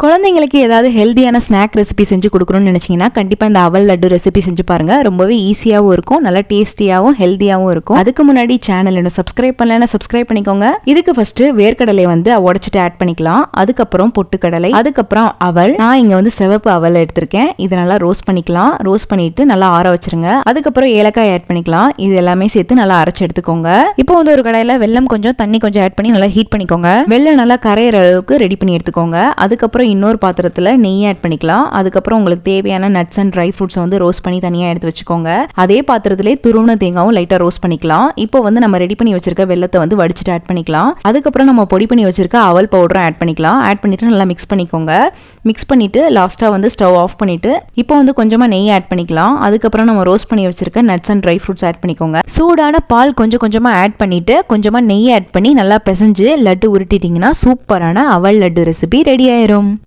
குழந்தைங்களுக்கு ஏதாவது ஹெல்தியான ஸ்நாக் ரெசிபி செஞ்சு கொடுக்கணும்னு நினைச்சீங்கன்னா கண்டிப்பா இந்த அவல் லட்டு ரெசிபி செஞ்சு பாருங்க. ரொம்பவே ஈஸியாவும் இருக்கும், நல்லா டேஸ்டியாவும் ஹெல்தியாவும் இருக்கும். அதுக்கு முன்னாடி சேனல் இன்னும் சப்ஸ்கிரைப் பண்ணலன்னா சப்ஸ்கிரைப் பண்ணிக்கோங்க. இதுக்கு ஃபர்ஸ்ட் வேர்க்கடலை உடைச்சிட்டு ஆட் பண்ணிக்கலாம். அதுக்கப்புறம் பொட்டுக்கடலை, அதுக்கப்புறம் அவல். நான் இங்க சிவப்பு அவல் எடுத்திருக்கேன். இதை நல்லா ரோஸ்ட் பண்ணிக்கலாம். ரோஸ்ட் பண்ணிட்டு நல்லா ஆற வச்சிருங்க. அதுக்கப்புறம் ஏலக்காய் ஆட் பண்ணிக்கலாம். இது எல்லாமே சேர்த்து நல்லா அரைச்சு எடுத்துக்கோங்க. இப்போ ஒரு கடாயில வெல்லம் கொஞ்சம் தண்ணி கொஞ்சம் ஆட் பண்ணி நல்லா ஹீட் பண்ணிக்கோங்க. வெல்லம் நல்லா கரையிற அளவுக்கு ரெடி பண்ணி எடுத்துக்கோங்க. அதுக்கப்புறம் இன்னொரு பாத்திரத்துல நெய் ஆட் பண்ணிக்கலாம். அதுக்கப்புறம் உங்களுக்கு தேவையான nuts and dry fruits roast பண்ணி தனியா எடுத்து வச்சுக்கோங்க. அதே பாத்திரத்திலே துருவன தேங்காவும் லைட்டா ரோஸ்ட் பண்ணிக்கலாம். இப்போ நம்ம ரெடி பண்ணி வச்சிருக்க வெல்லத்தை வடிச்சிட்டு ஆட் பண்ணிக்கலாம். அதுக்கப்புறம் நம்ம பொடி பண்ணி வச்சிருக்க அவல் பவுடரும் ஆட் பண்ணிக்கலாம். ஆட் பண்ணிட்டு நல்லா மிக்ஸ் பண்ணிக்கோங்க. மிக்ஸ் பண்ணிட்டு லாஸ்டா ஸ்டவ் ஆஃப் பண்ணிட்டு இப்போ கொஞ்சமா நெய் ஆட் பண்ணிக்கலாம். அதுக்கப்புறம் நம்ம ரோஸ்ட் பண்ணி வச்சிருக்க nuts and dry fruits add பண்ணிக்கோங்க. சூடான பால் கொஞ்சம் கொஞ்சமா ஆட் பண்ணிட்டு கொஞ்சமா நெய் ஆட் பண்ணி நல்லா பிசைஞ்சு லட்டு உருட்டிட்டீங்கன்னா சூப்பரான அவல் லட்டு ரெசிபி ரெடி ஆயிரும்.